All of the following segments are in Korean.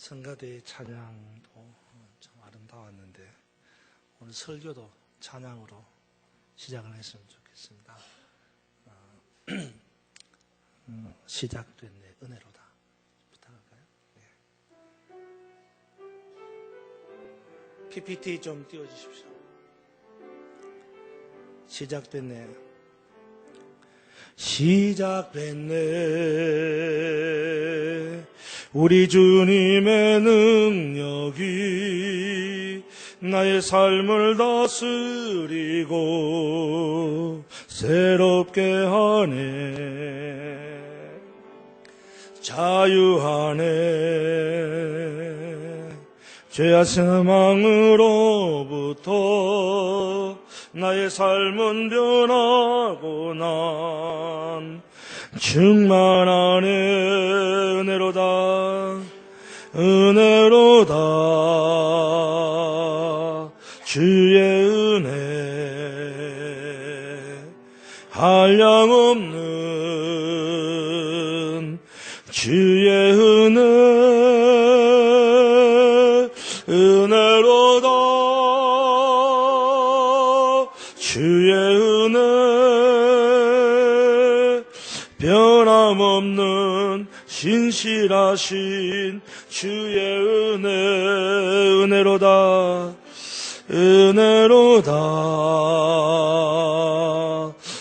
성가대의 찬양도 참 아름다웠는데 오늘 설교도 찬양으로 시작을 했으면 좋겠습니다. 시작됐네. 은혜로다. 부탁할까요? 네. PPT 좀 띄워주십시오. 시작됐네. 시작됐네. 우리 주님의 능력이 나의 삶을 다스리고 새롭게 하네. 자유하네. 죄와 사망으로부터 나의 삶은 변하고 난 충만하네. 은혜로다. 은혜로다. 주의 은혜 한량없는 주의 은혜 은혜로다. 주의 은혜 변함없는 신실하신 주의 은혜 은혜로다. 은혜로다.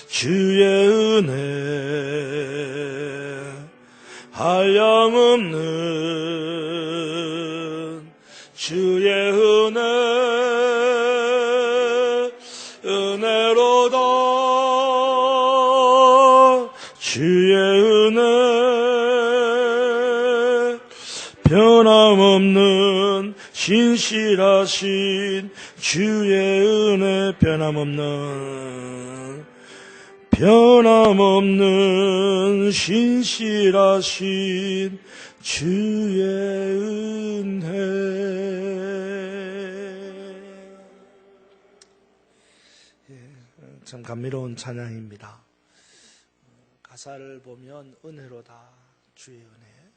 주의 은혜 한량없는 주의 은혜 은혜로다. 주의 은혜 변함없는 신실하신 주의 은혜 변함없는 신실하신 주의 은혜. 참 감미로운 찬양입니다. 가사를 보면 은혜로다 주의 은혜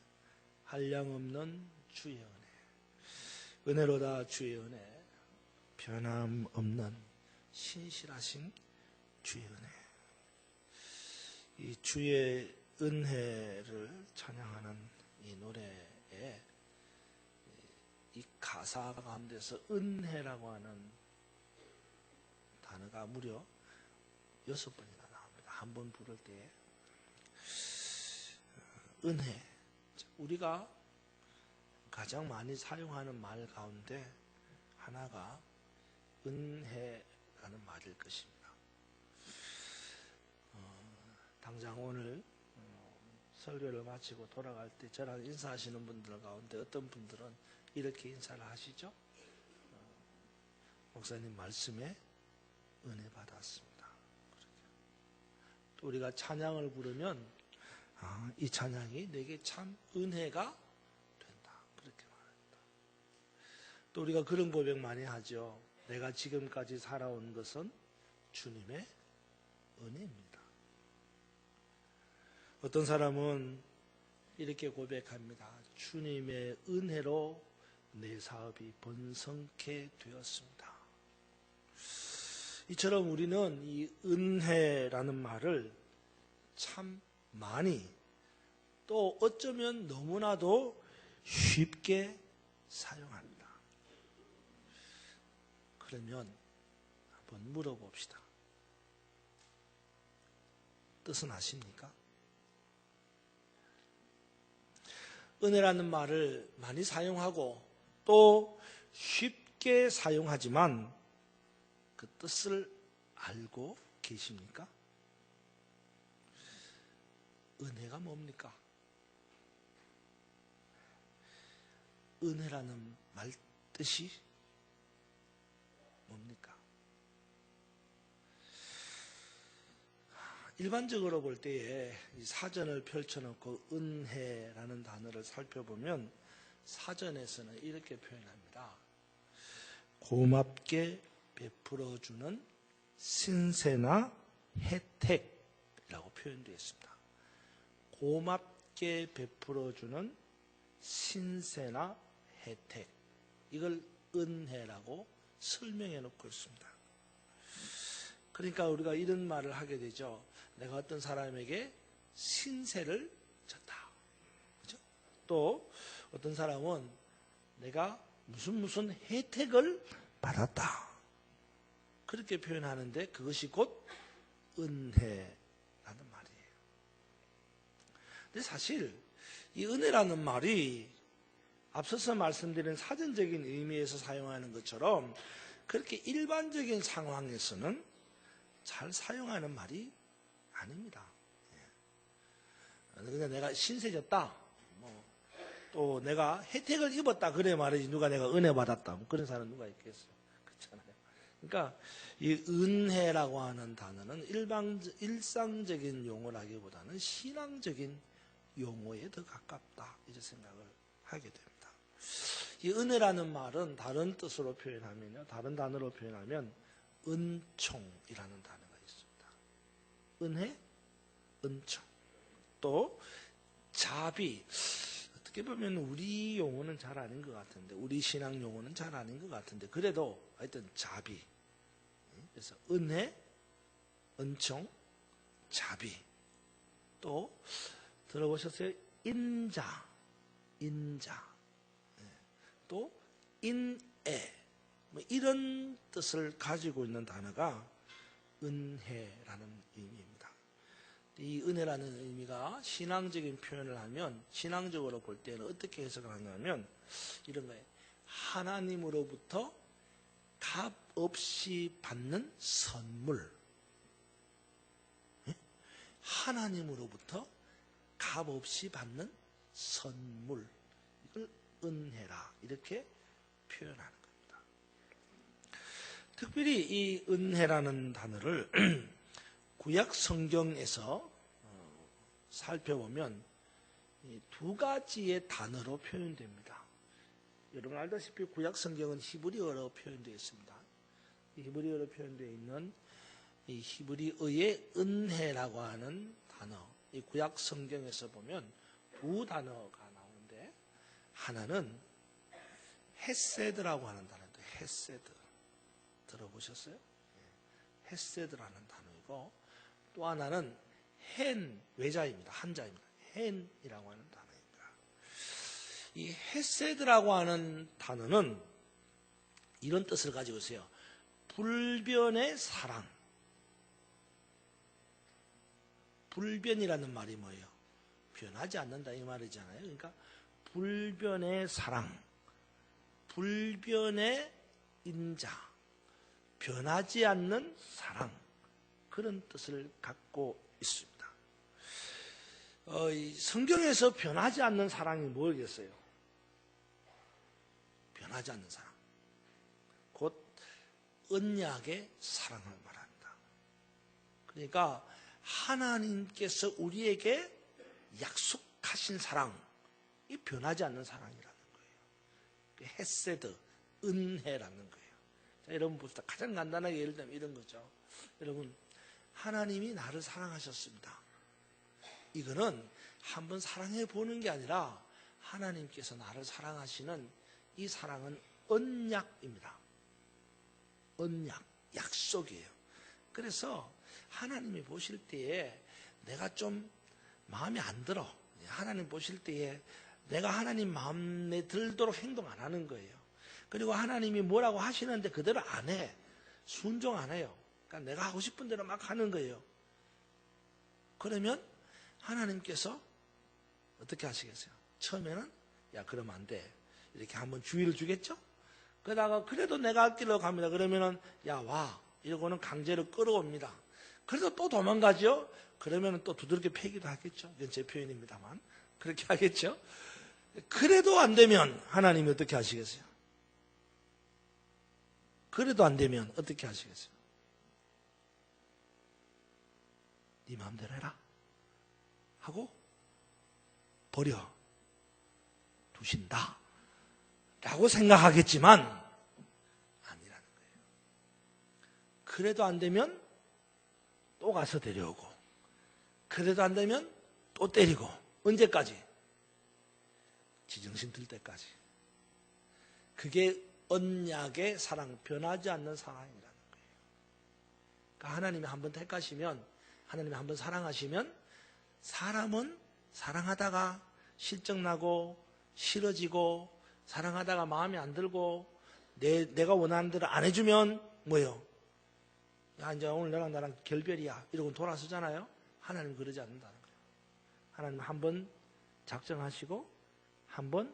한량없는 주의 은혜 은혜로다 주의 은혜 변함없는 신실하신 주의 은혜. 이 주의 은혜를 찬양하는 이 노래에 이 가사 가운데서 은혜라고 하는 단어가 무려 6번이나 나옵니다. 한 번 부를 때 은혜, 우리가 가장 많이 사용하는 말 가운데 하나가 은혜라는 말일 것입니다. 당장 오늘 설교를 마치고 돌아갈 때 저랑 인사하시는 분들 가운데 어떤 분들은 이렇게 인사를 하시죠. 목사님 말씀에 은혜 받았습니다. 또 우리가 찬양을 부르면 이 찬양이 내게 참 은혜가 된다. 그렇게 말합니다. 또 우리가 그런 고백 많이 하죠. 내가 지금까지 살아온 것은 주님의 은혜입니다. 어떤 사람은 이렇게 고백합니다. 주님의 은혜로 내 사업이 번성케 되었습니다. 이처럼 우리는 이 은혜라는 말을 참 많이 또 어쩌면 너무나도 쉽게 사용합니다. 그러면 한번 물어봅시다. 뜻은 아십니까? 은혜라는 말을 많이 사용하고 또 쉽게 사용하지만 그 뜻을 알고 계십니까? 은혜가 뭡니까? 은혜라는 말 뜻이 뭡니까? 일반적으로 볼 때에 사전을 펼쳐놓고 은혜라는 단어를 살펴보면 사전에서는 이렇게 표현합니다. 고맙게 베풀어주는 신세나 혜택이라고 표현되어 있습니다. 고맙게 베풀어주는 신세나 혜택, 이걸 은혜라고 설명해 놓고 있습니다. 그러니까 우리가 이런 말을 하게 되죠. 내가 어떤 사람에게 신세를 졌다. 그죠? 또 어떤 사람은 내가 무슨 혜택을 받았다. 그렇게 표현하는데 그것이 곧 은혜라는 말이에요. 근데 사실 이 은혜라는 말이 앞서서 말씀드린 사전적인 의미에서 사용하는 것처럼 그렇게 일반적인 상황에서는 잘 사용하는 말이 아닙니다. 그냥 내가 신세졌다, 또 내가 혜택을 입었다 그래 말이지 누가 내가 은혜 받았다 그런 사람 누가 있겠어요? 그렇잖아요. 그러니까 이 은혜라고 하는 단어는 일상적인 용어라기보다는 신앙적인 용어에 더 가깝다 이런 생각을 하게 됩니다. 이 은혜라는 말은 다른 뜻으로 표현하면요, 다른 단어로 표현하면 은총이라는 단어가 있습니다. 은혜, 은총. 또 자비. 어떻게 보면 우리 용어는 잘 아닌 것 같은데, 우리 신앙 용어는 잘 아닌 것 같은데, 그래도 하여튼 자비. 그래서 은혜, 은총, 자비. 또 들어보셨어요? 인자. 또 인애. 이런 뜻을 가지고 있는 단어가 은혜라는 의미입니다. 이 은혜라는 의미가 신앙적인 표현을 하면, 신앙적으로 볼 때는 어떻게 해석을 하냐면 이런 거예요. 하나님으로부터 값 없이 받는 선물. 하나님으로부터 값 없이 받는 선물. 이걸 은혜라 이렇게 표현하는 겁니다. 특별히 이 은혜라는 단어를 구약 성경에서 살펴보면 두 가지의 단어로 표현됩니다. 여러분 알다시피 구약 성경은 히브리어로 표현되어 있습니다. 이 히브리어로 표현되어 있는 이 히브리어의 은혜라고 하는 단어, 이 구약 성경에서 보면 두 단어가 나오는데, 하나는 헤세드라고 하는 단어인데, 헤세드 들어보셨어요? 헤세드라는 단어이고, 또 하나는 헨, 외자입니다. 한자입니다. 헨이라고 하는 단어입니다. 이 헤세드라고 하는 단어는 이런 뜻을 가지고 있어요. 불변의 사랑. 불변이라는 말이 뭐예요? 변하지 않는다 이 말이잖아요. 그러니까 불변의 사랑, 불변의 인자, 변하지 않는 사랑, 그런 뜻을 갖고 있습니다. 성경에서 변하지 않는 사랑이 뭐겠어요? 변하지 않는 사랑, 곧 언약의 사랑을 말합니다. 그러니까 하나님께서 우리에게 약속하신 사랑, 이 변하지 않는 사랑이라는 거예요. 헤세드, 은혜라는 거예요. 자, 여러분 봅시다. 가장 간단하게 예를 들면 이런 거죠. 여러분, 하나님이 나를 사랑하셨습니다. 이거는 한번 사랑해 보는 게 아니라 하나님께서 나를 사랑하시는 이 사랑은 언약입니다. 언약, 약속이에요. 그래서 하나님이 보실 때에 내가 좀 마음에 안 들어. 하나님 보실 때에 내가 하나님 마음에 들도록 행동 안 하는 거예요. 그리고 하나님이 뭐라고 하시는데 그대로 안 해. 순종 안 해요. 그러니까 내가 하고 싶은 대로 막 하는 거예요. 그러면 하나님께서 어떻게 하시겠어요? 처음에는 야 그러면 안 돼. 이렇게 한번 주의를 주겠죠? 그러다가 그래도 내가 할 길로 갑니다. 그러면은 야 와. 이러고는 강제로 끌어옵니다. 그래서 또 도망가죠? 그러면 또 두들겨 패기도 하겠죠? 이건 제 표현입니다만. 그렇게 하겠죠? 그래도 안 되면 하나님이 어떻게 하시겠어요? 그래도 안 되면 어떻게 하시겠어요? 네 마음대로 해라 하고 버려 두신다 라고 생각하겠지만 아니라는 거예요. 그래도 안 되면 또 가서 데려오고, 그래도 안 되면 또 때리고, 언제까지? 지정신 들 때까지. 그게 언약의 사랑, 변하지 않는 사랑이라는 거예요. 그러니까 하나님이 한번 택하시면, 하나님이 한번 사랑하시면 사람은 사랑하다가 실증나고 싫어지고 사랑하다가 마음에 안 들고 내가 원하는 대로 안 해주면 뭐예요? 야, 이제 오늘 너랑 나랑 결별이야 이러고 돌아서잖아요. 하나님은 그러지 않는다는 거예요. 하나님은 한번 작정하시고 한번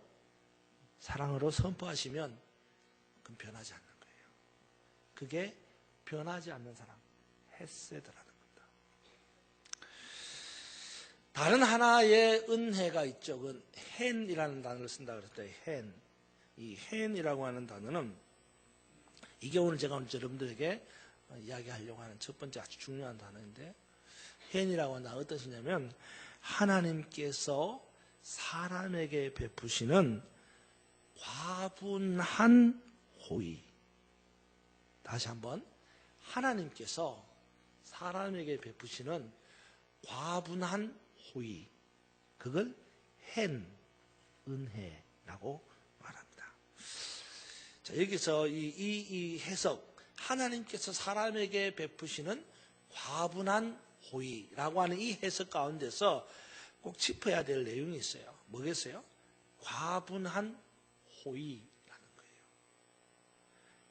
사랑으로 선포하시면 그건 변하지 않는 거예요. 그게 변하지 않는 사랑, 헤세드라는 겁니다. 다른 하나의 은혜가 있죠. 그건 헨이라는 단어를 쓴다 그랬어요. 헨. 이 헨이라고 하는 단어는 이게 오늘 제가 여러분들에게 이야기하려고 하는 첫 번째 아주 중요한 단어인데, 헨이라고 하는 단어는 어떤 뜻이냐면 하나님께서 사람에게 베푸시는 과분한 호의. 다시 한번, 하나님께서 사람에게 베푸시는 과분한 호의, 그걸 헨, 은혜라고 말합니다. 자, 여기서 이 해석, 하나님께서 사람에게 베푸시는 과분한 호의라고 하는 이 해석 가운데서 꼭 짚어야 될 내용이 있어요. 뭐겠어요? 과분한 호의라는 거예요.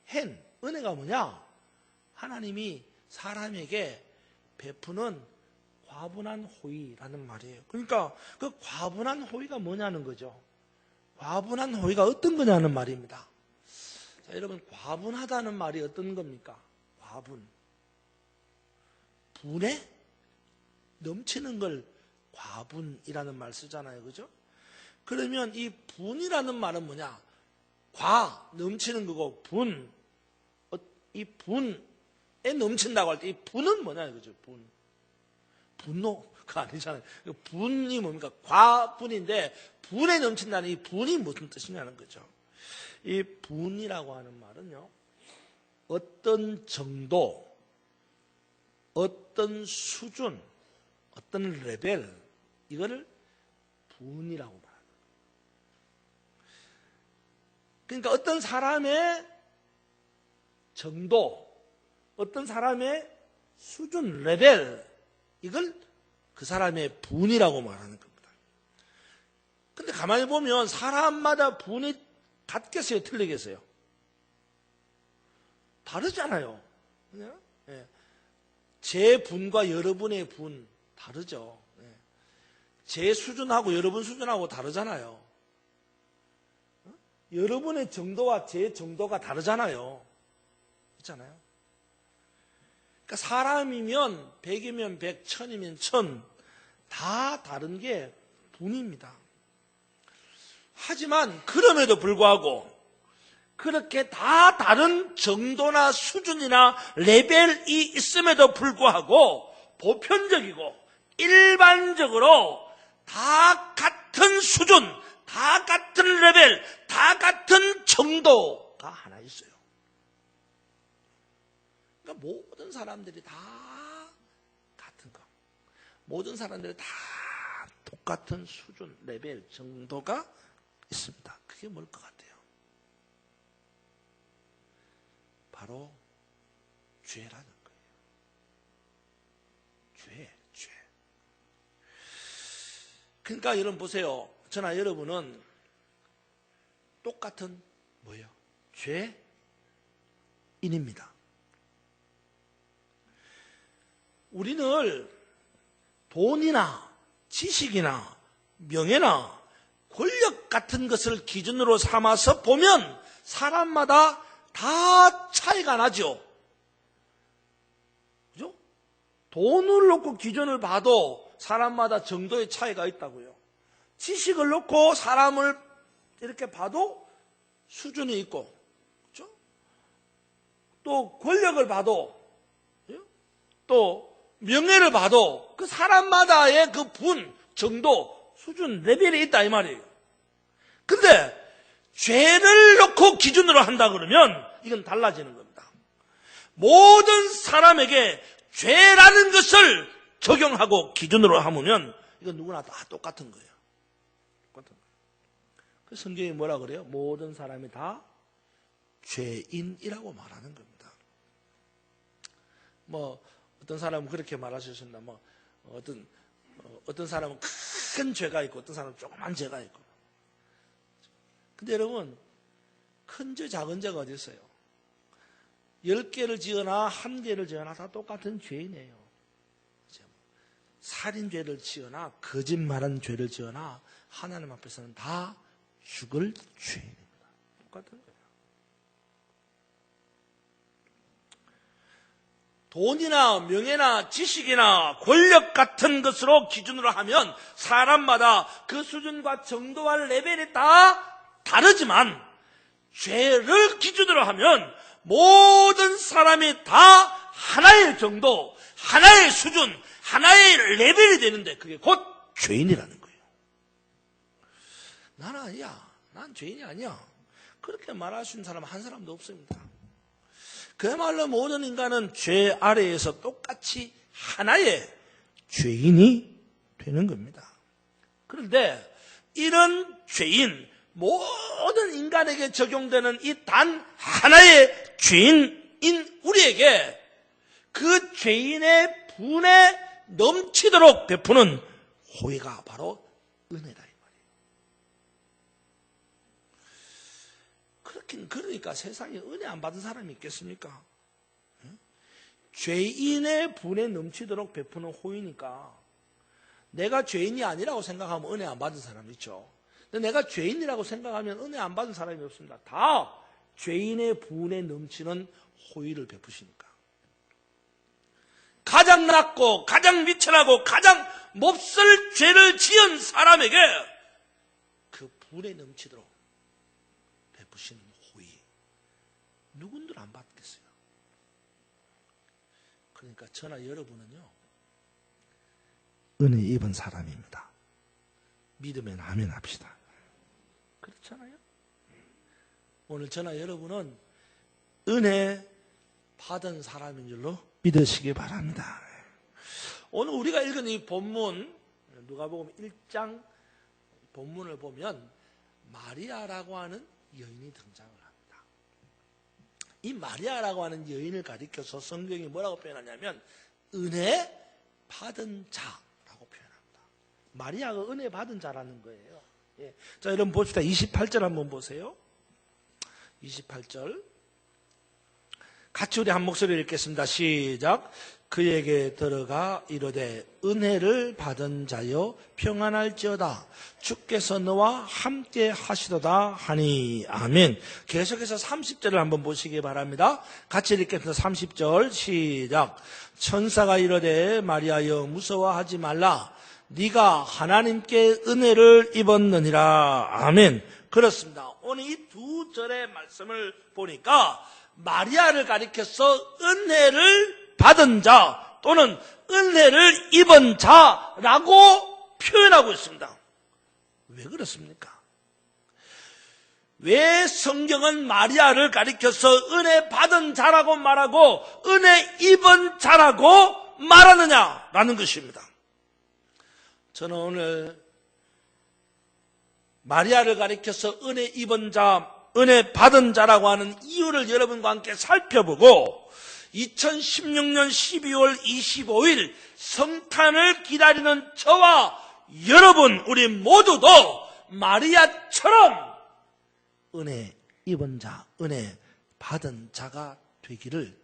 헨, 은혜가 뭐냐? 하나님이 사람에게 베푸는 과분한 호의라는 말이에요. 그러니까 그 과분한 호의가 뭐냐는 거죠. 과분한 호의가 어떤 거냐는 말입니다. 자, 여러분, 과분하다는 말이 어떤 겁니까? 과분. 분에 넘치는 걸 과분이라는 말 쓰잖아요. 그죠? 그러면 이 분이라는 말은 뭐냐? 넘치는 거고, 이 분에 넘친다고 할 때 이 분은 뭐냐? 그죠? 분노가 아니잖아요. 분이 뭡니까? 과분인데 분에 넘친다는 이 분이 무슨 뜻이냐는 거죠. 이 분이라고 하는 말은요, 어떤 정도, 어떤 수준, 어떤 레벨, 이거를 분이라고 말합니다. 그러니까 어떤 사람의 정도, 어떤 사람의 수준, 레벨, 이걸 그 사람의 분이라고 말하는 겁니다. 근데 가만히 보면 사람마다 분이 같겠어요? 틀리겠어요? 다르잖아요. 네. 제 분과 여러분의 분 다르죠. 네. 제 수준하고 여러분 수준하고 다르잖아요. 여러분의 정도와 제 정도가 다르잖아요. 그렇잖아요. 그러니까 사람이면 100이면 100, 1000이면 1000, 다 다른 게 분입니다. 하지만 그럼에도 불구하고 그렇게 다 다른 정도나 수준이나 레벨이 있음에도 불구하고 보편적이고 일반적으로 다 같은 수준, 다 같은 레벨, 다 같은 정도가 하나 있어요. 그러니까 모든 사람들이 다 같은 거, 모든 사람들이 다 똑같은 수준, 레벨, 정도가 있습니다. 그게 뭘 것 같아요? 바로 죄라는 거예요. 죄. 그러니까 여러분 보세요. 저나 여러분은 똑같은 뭐예요? 죄인입니다. 우리는 돈이나 지식이나 명예나 권력 같은 것을 기준으로 삼아서 보면 사람마다 다 차이가 나죠. 그죠? 돈을 놓고 기준을 봐도 사람마다 정도의 차이가 있다고요. 지식을 놓고 사람을 이렇게 봐도 수준이 있고, 그죠? 또 권력을 봐도, 또 명예를 봐도 그 사람마다의 그 분, 정도, 수준, 레벨이 있다 이 말이에요. 근데 죄를 놓고 기준으로 한다 그러면 이건 달라지는 겁니다. 모든 사람에게 죄라는 것을 적용하고 기준으로 하면 이건 누구나 다 똑같은 거예요. 똑같은 거예요. 그 성경이 뭐라 그래요? 모든 사람이 다 죄인이라고 말하는 겁니다. 뭐 어떤 사람은 그렇게 말하셨습니다. 뭐 어떤 사람은 큰 죄가 있고 어떤 사람은 조그만 죄가 있고. 근데 여러분, 큰 죄 작은 죄가 어디 있어요? 10개를 지어나 1개를 지어나 다 똑같은 죄인이에요. 살인죄를 지어나 거짓말한 죄를 지어나 하나님 앞에서는 다 죽을 죄인입니다. 똑같은 거예요. 돈이나 명예나 지식이나 권력 같은 것으로 기준으로 하면 사람마다 그 수준과 정도와 레벨이 다 다르지만 죄를 기준으로 하면 모든 사람이 다 하나의 정도, 하나의 수준, 하나의 레벨이 되는데 그게 곧 죄인이라는 거예요. 나는 아니야. 난 죄인이 아니야. 그렇게 말할 수 있는 사람 한 사람도 없습니다. 그야말로 모든 인간은 죄 아래에서 똑같이 하나의 죄인이 되는 겁니다. 그런데 이런 죄인, 모든 인간에게 적용되는 이 단 하나의 죄인인 우리에게 그 죄인의 분에 넘치도록 베푸는 호의가 바로 은혜다 이 말이에요. 그러니까 세상에 은혜 안 받은 사람이 있겠습니까? 죄인의 분에 넘치도록 베푸는 호의니까 내가 죄인이 아니라고 생각하면 은혜 안 받은 사람이 있죠. 근데 내가 죄인이라고 생각하면 은혜 안 받은 사람이 없습니다. 다 죄인의 분에 넘치는 호의를 베푸시니까. 가장 낮고 가장 미천하고 가장 몹쓸 죄를 지은 사람에게 그 분에 넘치도록 베푸시는 호의. 누군들 안 받겠어요. 그러니까 저나 여러분은요, 은혜 입은 사람입니다. 믿으면 아멘 합시다. 그렇잖아요? 오늘 저나 여러분은 은혜 받은 사람인 줄로 믿으시기 바랍니다. 오늘 우리가 읽은 이 본문, 누가복음 1장 본문을 보면 마리아라고 하는 여인이 등장을 합니다. 이 마리아라고 하는 여인을 가리켜서 성경이 뭐라고 표현하냐면 은혜 받은 자라고 표현합니다. 마리아가 은혜 받은 자라는 거예요. 예. 자, 여러분 봅시다. 28절 한번 보세요. 28절 같이 우리 한 목소리로 읽겠습니다. 시작. 그에게 들어가 이르되 은혜를 받은 자여 평안할지어다 주께서 너와 함께 하시도다 하니 아멘. 계속해서 30절을 한번 보시기 바랍니다. 같이 읽겠습니다. 30절 시작. 천사가 이르되 마리아여 무서워하지 말라 네가 하나님께 은혜를 입었느니라. 아멘. 그렇습니다. 오늘 이 두 절의 말씀을 보니까 마리아를 가리켜서 은혜를 받은 자 또는 은혜를 입은 자라고 표현하고 있습니다. 왜 그렇습니까? 왜 성경은 마리아를 가리켜서 은혜 받은 자라고 말하고 은혜 입은 자라고 말하느냐라는 것입니다. 저는 오늘 마리아를 가리켜서 은혜 입은 자, 은혜 받은 자라고 하는 이유를 여러분과 함께 살펴보고 2016년 12월 25일 성탄을 기다리는 저와 여러분 우리 모두도 마리아처럼 은혜 입은 자, 은혜 받은 자가 되기를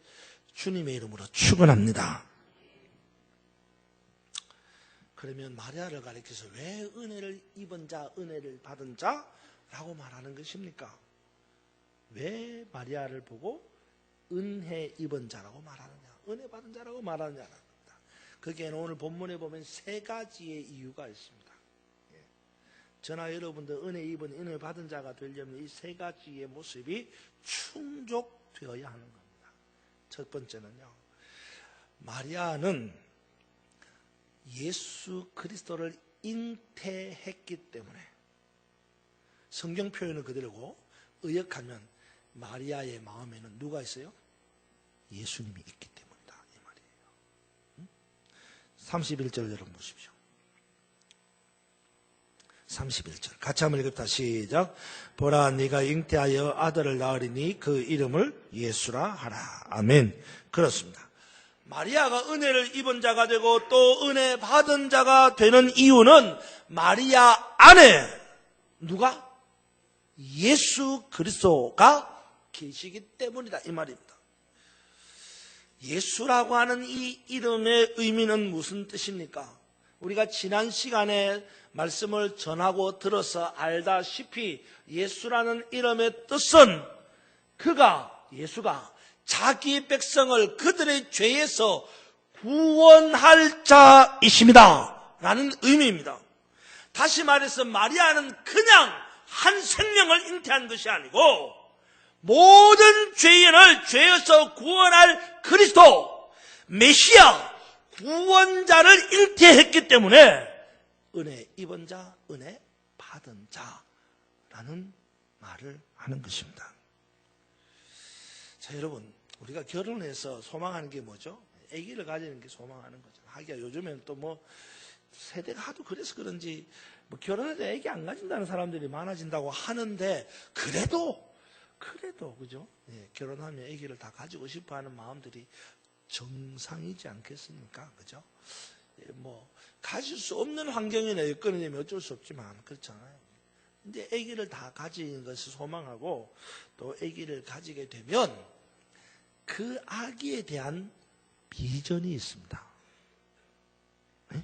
주님의 이름으로 축원합니다. 그러면 마리아를 가리켜서 왜 은혜를 입은 자, 은혜를 받은 자라고 말하는 것입니까? 왜 마리아를 보고 은혜 입은 자라고 말하느냐, 은혜 받은 자라고 말하느냐는 겁니다. 거기에는 오늘 본문에 보면 세 가지의 이유가 있습니다. 저나 여러분들 은혜 입은, 은혜 받은 자가 되려면 이 세 가지의 모습이 충족되어야 하는 겁니다. 첫 번째는요, 마리아는 예수 그리스도를 잉태했기 때문에, 성경 표현은 그대로고 의역하면 마리아의 마음에는 누가 있어요? 예수님이 있기 때문이다 이 말이에요. 31절 여러분 보십시오. 31절 같이 한번 읽읍시다. 시작. 보라 네가 잉태하여 아들을 낳으리니 그 이름을 예수라 하라. 아멘. 그렇습니다. 마리아가 은혜를 입은 자가 되고 또 은혜 받은 자가 되는 이유는 마리아 안에 누가? 예수 그리스도가 계시기 때문이다 이 말입니다. 예수라고 하는 이 이름의 의미는 무슨 뜻입니까? 우리가 지난 시간에 말씀을 전하고 들어서 알다시피 예수라는 이름의 뜻은 예수가 자기 백성을 그들의 죄에서 구원할 자이십니다 라는 의미입니다. 다시 말해서 마리아는 그냥 한 생명을 잉태한 것이 아니고 모든 죄인을 죄에서 구원할 그리스도 메시아 구원자를 잉태했기 때문에 은혜 입은 자, 은혜 받은 자라는 말을 하는 것입니다. 자, 여러분, 우리가 결혼해서 소망하는 게 뭐죠? 아기를 가지는 게 소망하는 거죠. 하기야 요즘에는 또 뭐 세대가 하도 그래서 그런지 뭐 결혼해도 아기 안 가진다는 사람들이 많아진다고 하는데 그래도 그죠? 예, 결혼하면 아기를 다 가지고 싶어하는 마음들이 정상이지 않겠습니까? 그죠? 예, 뭐 가질 수 없는 환경이나 여건이 되면 어쩔 수 없지만 그렇잖아요. 근데 아기를 다 가지는 것을 소망하고 또 아기를 가지게 되면 그 아기에 대한 비전이 있습니다. 네?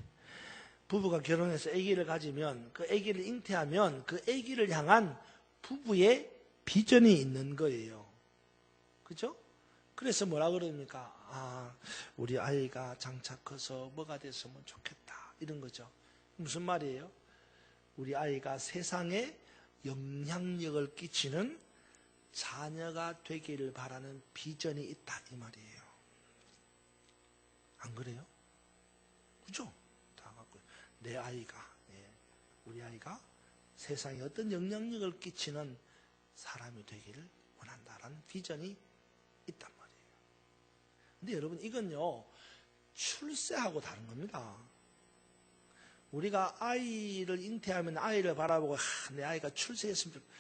부부가 결혼해서 아기를 가지면 그 아기를 잉태하면 그 아기를 향한 부부의 비전이 있는 거예요. 그죠? 그래서 뭐라 그럽니까? 우리 아이가 장차 커서 뭐가 됐으면 좋겠다. 이런 거죠. 무슨 말이에요? 우리 아이가 세상에 영향력을 끼치는 자녀가 되기를 바라는 비전이 있다. 이 말이에요. 안 그래요? 그죠? 다 갖고 내 아이가, 우리 아이가 세상에 어떤 영향력을 끼치는 사람이 되기를 원한다라는 비전이 있단 말이에요. 근데 여러분 이건요 출세하고 다른 겁니다. 우리가 아이를 잉태하면 아이를 바라보고 내 아이가 출세했으면 좋겠다.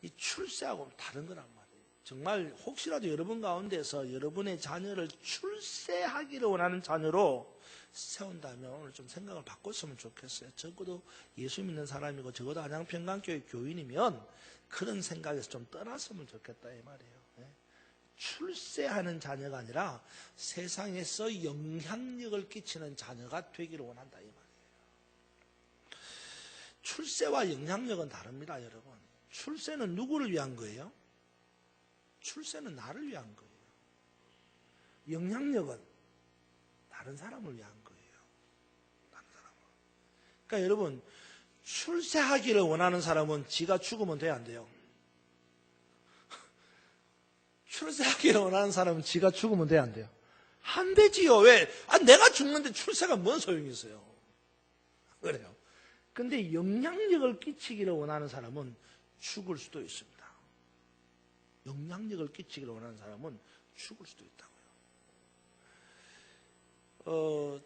이 출세하고 다른 거란 말이에요. 정말 혹시라도 여러분 가운데서 여러분의 자녀를 출세하기를 원하는 자녀로 세운다면 오늘 좀 생각을 바꿨으면 좋겠어요. 적어도 예수 믿는 사람이고 적어도 안양평강교회 교인이면 그런 생각에서 좀 떠났으면 좋겠다 이 말이에요. 출세하는 자녀가 아니라 세상에서 영향력을 끼치는 자녀가 되기를 원한다 이 말이에요. 출세와 영향력은 다릅니다 여러분. 출세는 누구를 위한 거예요? 출세는 나를 위한 거예요. 영향력은 다른 사람을 위한 거예요. 다른 사람을. 그러니까 여러분 출세하기를 원하는 사람은 지가 죽으면 돼야 안 돼요? 출세하기를 원하는 사람은 지가 죽으면 돼야 안 돼요? 안 되지요. 왜? 내가 죽는데 출세가 뭔 소용이 있어요? 그래요. 근데 영향력을 끼치기를 원하는 사람은 죽을 수도 있습니다. 영향력을 끼치기를 원하는 사람은 죽을 수도 있다고요.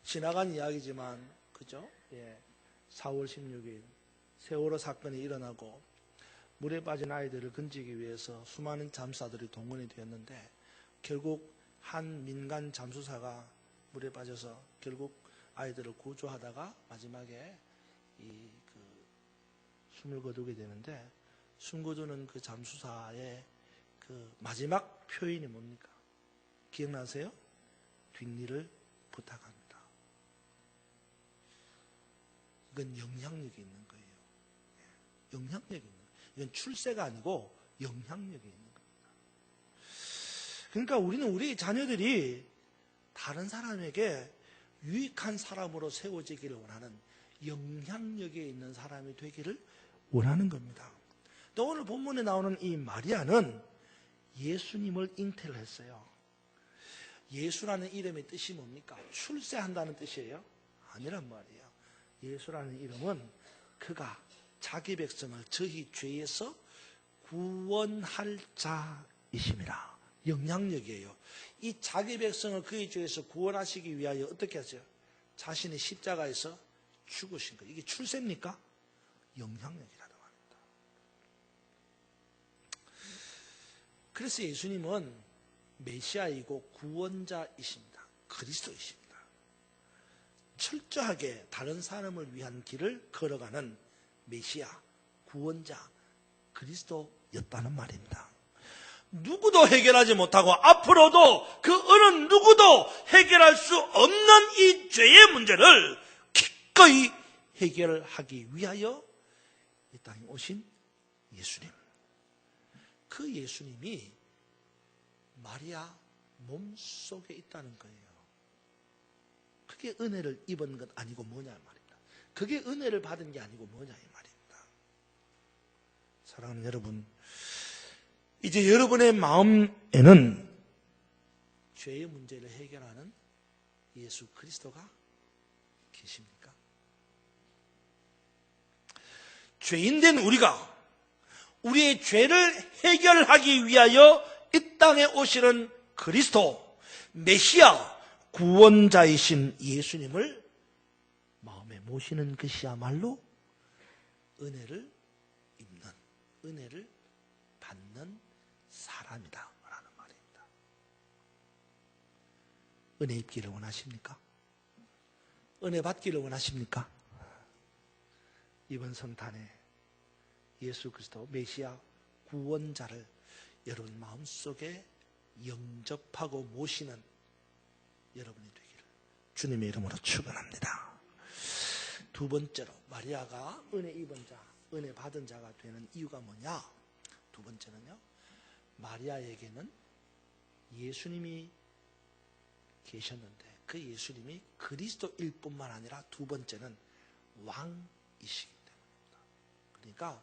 지나간 이야기지만, 그죠? 4월 16일 세월호 사건이 일어나고 물에 빠진 아이들을 건지기 위해서 수많은 잠수사들이 동원이 되었는데 결국 한 민간 잠수사가 물에 빠져서 결국 아이들을 구조하다가 마지막에 숨을 거두게 되는데 숨 거두는 그 잠수사의 그 마지막 표현이 뭡니까? 기억나세요? 뒷일을 부탁합니다. 이건 영향력이 있는 거예요. 영향력이 있는 거예요. 이건 출세가 아니고 영향력이 있는 겁니다. 그러니까 우리는 우리 자녀들이 다른 사람에게 유익한 사람으로 세워지기를 원하는 영향력에 있는 사람이 되기를 원하는 겁니다. 또 오늘 본문에 나오는 이 마리아는 예수님을 잉태를 했어요. 예수라는 이름의 뜻이 뭡니까? 출세한다는 뜻이에요? 아니란 말이에요. 예수라는 이름은 그가 자기 백성을 저희 죄에서 구원할 자이심이라. 영향력이에요. 이 자기 백성을 그의 죄에서 구원하시기 위하여 어떻게 하세요? 자신의 십자가에서 죽으신 거예요. 이게 출세입니까? 영향력이라고 합니다. 그래서 예수님은 메시아이고 구원자이십니다. 그리스도이십니다. 철저하게 다른 사람을 위한 길을 걸어가는 메시아, 구원자, 그리스도였다는 말입니다. 누구도 해결하지 못하고 앞으로도 그 어느 누구도 해결할 수 없는 이 죄의 문제를 기꺼이 해결하기 위하여 이 땅에 오신 예수님. 그 예수님이 마리아 몸속에 있다는 거예요. 그게 은혜를 입은 것 아니고 뭐냐 말입니다. 그게 은혜를 받은 게 아니고 뭐냐 이 말입니다. 사랑하는 여러분, 이제 여러분의 마음에는 죄의 문제를 해결하는 예수 그리스도가 계십니까? 죄인된 우리가 우리의 죄를 해결하기 위하여 이 땅에 오시는 그리스도, 메시아, 구원자이신 예수님을 마음에 모시는 것이야말로 은혜를 입는, 은혜를 받는 사람이다 라는 말입니다. 은혜 입기를 원하십니까? 은혜 받기를 원하십니까? 이번 성탄에 예수 그리스도 메시아 구원자를 여러분 마음속에 영접하고 모시는 여러분이 되기를 주님의 이름으로 축원합니다. 두 번째로 마리아가 은혜 입은 자, 은혜 받은 자가 되는 이유가 뭐냐? 두 번째는요, 마리아에게는 예수님이 계셨는데 그 예수님이 그리스도일 뿐만 아니라 두 번째는 왕이시기 때문입니다. 그러니까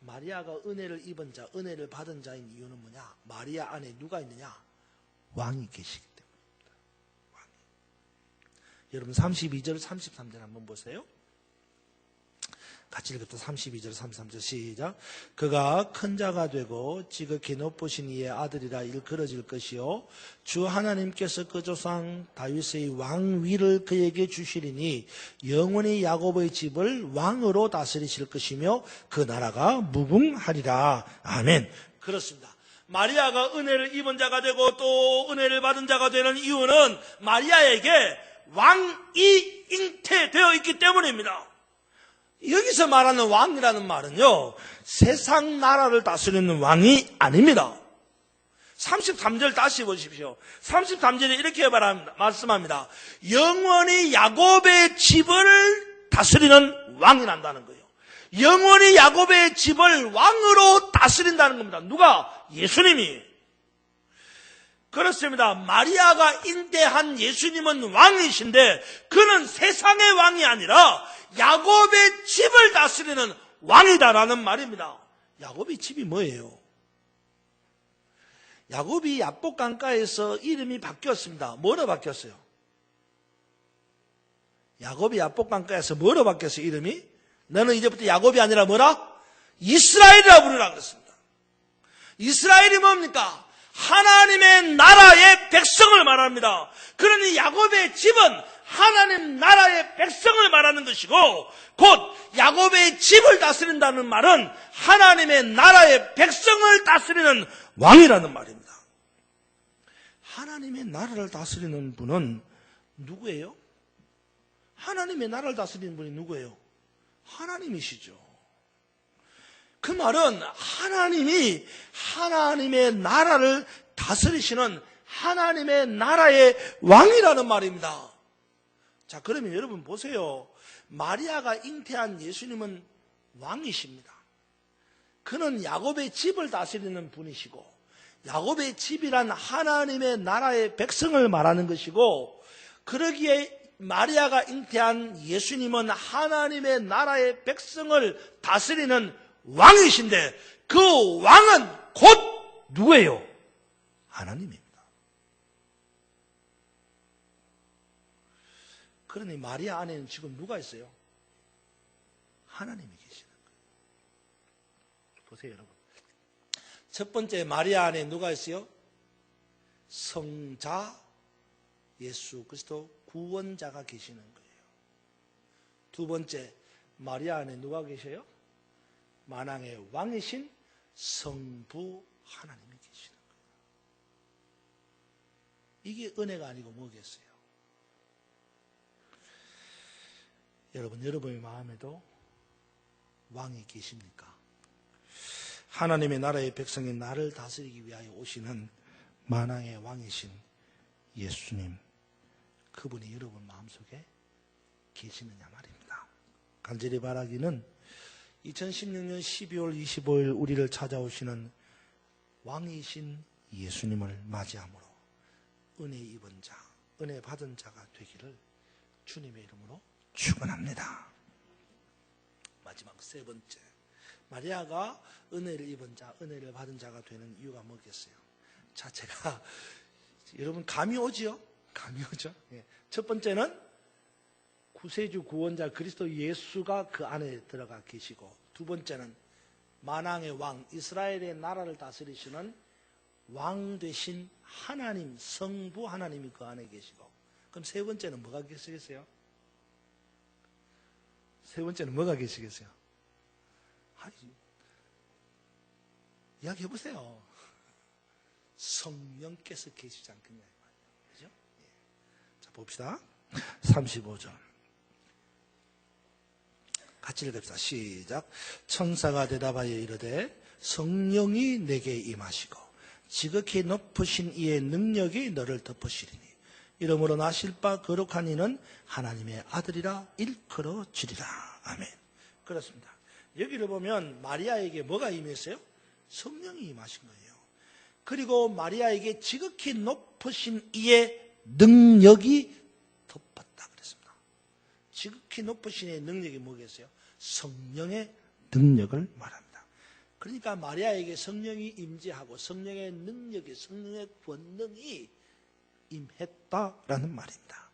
마리아가 은혜를 입은 자, 은혜를 받은 자인 이유는 뭐냐? 마리아 안에 누가 있느냐? 왕이 계시기 때문입니다. 왕이. 여러분 32절, 33절 한번 보세요. 같이 읽읍시다. 32절, 33절 시작. 그가 큰 자가 되고 지극히 높으신 이의 아들이라 일컬어질 것이요 주 하나님께서 그 조상 다윗의 왕위를 그에게 주시리니 영원히 야곱의 집을 왕으로 다스리실 것이며 그 나라가 무궁하리라. 아멘. 그렇습니다. 마리아가 은혜를 입은 자가 되고 또 은혜를 받은 자가 되는 이유는 마리아에게 왕이 잉태되어 있기 때문입니다. 여기서 말하는 왕이라는 말은요, 세상 나라를 다스리는 왕이 아닙니다. 33절 다시 보십시오. 33절에 이렇게 말씀합니다. 영원히 야곱의 집을 다스리는 왕이 난다는 거예요. 영원히 야곱의 집을 왕으로 다스린다는 겁니다. 누가? 예수님이. 그렇습니다. 마리아가 잉태한 예수님은 왕이신데 그는 세상의 왕이 아니라 야곱의 집을 다스리는 왕이다라는 말입니다. 야곱의 집이 뭐예요? 야곱이 야복 강가에서 이름이 바뀌었습니다. 뭐로 바뀌었어요? 야곱이 야복 강가에서 뭐로 바뀌었어요? 이름이? 너는 이제부터 야곱이 아니라 뭐라? 이스라엘이라 부르라 그랬습니다. 이스라엘이 뭡니까? 하나님의 나라의 백성을 말합니다. 그러니 야곱의 집은 하나님 나라의 백성을 말하는 것이고 곧 야곱의 집을 다스린다는 말은 하나님의 나라의 백성을 다스리는 왕이라는 말입니다. 하나님의 나라를 다스리는 분은 누구예요? 하나님의 나라를 다스리는 분이 누구예요? 하나님이시죠. 그 말은 하나님이 하나님의 나라를 다스리시는 하나님의 나라의 왕이라는 말입니다. 자, 그러면 여러분 보세요. 마리아가 잉태한 예수님은 왕이십니다. 그는 야곱의 집을 다스리는 분이시고 야곱의 집이란 하나님의 나라의 백성을 말하는 것이고 그러기에 마리아가 잉태한 예수님은 하나님의 나라의 백성을 다스리는 왕이신데 그 왕은 곧 누구예요? 하나님입니다. 그러니 마리아 안에는 지금 누가 있어요? 하나님이 계시는 거예요. 보세요, 여러분. 첫 번째 마리아 안에 누가 있어요? 성자 예수 그리스도 구원자가 계시는 거예요. 두 번째 마리아 안에 누가 계셔요? 만왕의 왕이신 성부 하나님이 계시는 거예요. 이게 은혜가 아니고 뭐겠어요? 여러분, 여러분의 마음에도 왕이 계십니까? 하나님의 나라의 백성인 나를 다스리기 위하여 오시는 만왕의 왕이신 예수님, 그분이 여러분 마음속에 계시느냐 말입니다. 간절히 바라기는 2016년 12월 25일 우리를 찾아오시는 왕이신 예수님을 맞이함으로 은혜 입은 자, 은혜 받은 자가 되기를 주님의 이름으로 축원합니다. 마지막 세 번째, 마리아가 은혜를 입은 자, 은혜를 받은 자가 되는 이유가 뭐겠어요? 자, 제가 여러분 감이 오지요? 감이 오죠? 예. 첫 번째는 구세주 구원자 그리스도 예수가 그 안에 들어가 계시고, 두 번째는 만왕의 왕 이스라엘의 나라를 다스리시는 왕 되신 하나님, 성부 하나님이 그 안에 계시고, 그럼 세 번째는 뭐가 계시겠어요? 세 번째는 뭐가 계시겠어요? 이야기해 보세요. 성령께서 계시지 않겠냐, 그죠? 예. 자, 봅시다. 35절. 같이 읽읍시다. 시작. 천사가 대답하여 이르되 성령이 내게 임하시고 지극히 높으신 이의 능력이 너를 덮으시리니 이러므로 나실 바 거룩한 이는 하나님의 아들이라 일컬어지리라. 아멘. 그렇습니다. 여기를 보면 마리아에게 뭐가 임했어요? 성령이 임하신 거예요. 그리고 마리아에게 지극히 높으신 이의 능력이 덮었다 그랬습니다. 지극히 높으신 이의 능력이 뭐겠어요? 성령의 능력을 말합니다. 그러니까 마리아에게 성령이 임재하고 성령의 능력이, 성령의 권능이 임했다라는 말입니다.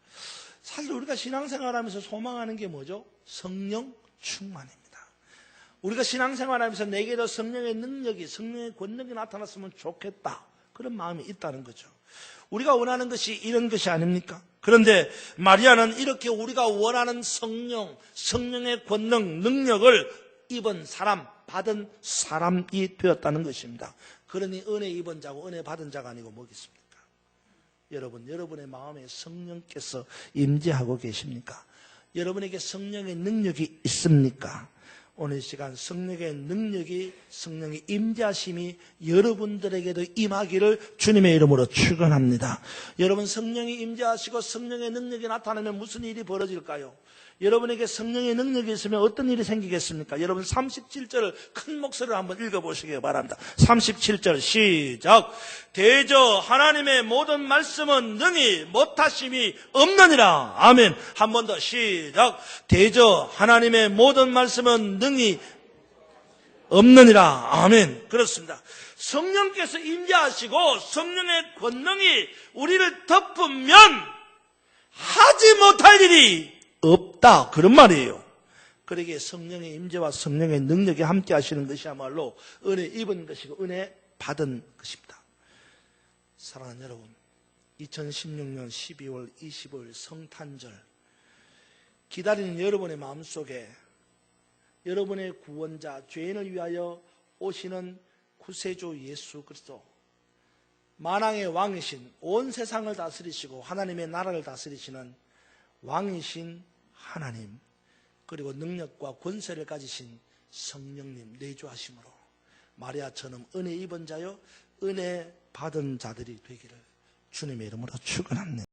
사실 우리가 신앙생활하면서 소망하는 게 뭐죠? 성령 충만입니다. 우리가 신앙생활하면서 내게도 성령의 능력이, 성령의 권능이 나타났으면 좋겠다, 그런 마음이 있다는 거죠. 우리가 원하는 것이 이런 것이 아닙니까? 그런데 마리아는 이렇게 우리가 원하는 성령, 성령의 권능, 능력을 입은 사람, 받은 사람이 되었다는 것입니다. 그러니 은혜 입은 자고 은혜 받은 자가 아니고 뭐겠습니까? 여러분, 여러분의 마음에 성령께서 임재하고 계십니까? 여러분에게 성령의 능력이 있습니까? 오늘 시간 성령의 능력이, 성령의 임재하심이 여러분들에게도 임하기를 주님의 이름으로 축원합니다. 여러분, 성령이 임재하시고 성령의 능력이 나타나면 무슨 일이 벌어질까요? 여러분에게 성령의 능력이 있으면 어떤 일이 생기겠습니까? 여러분 37절을 큰 목소리로 한번 읽어보시기 바랍니다. 37절 시작. 대저 하나님의 모든 말씀은 능히 못하심이 없느니라. 아멘. 한 번 더 시작. 대저 하나님의 모든 말씀은 능히 없느니라. 아멘. 그렇습니다. 성령께서 임재하시고 성령의 권능이 우리를 덮으면 하지 못할 일이 없다, 그런 말이에요. 그러기에 성령의 임재와 성령의 능력이 함께 하시는 것이야말로 은혜 입은 것이고 은혜 받은 것입니다. 사랑하는 여러분, 2016년 12월 25일 성탄절 기다리는 여러분의 마음속에 여러분의 구원자, 죄인을 위하여 오시는 구세주 예수 그리스도, 만왕의 왕이신, 온 세상을 다스리시고 하나님의 나라를 다스리시는 왕이신 하나님, 그리고 능력과 권세를 가지신 성령님 내주하심으로 마리아처럼 은혜 입은 자요 은혜 받은 자들이 되기를 주님의 이름으로 축원합니다.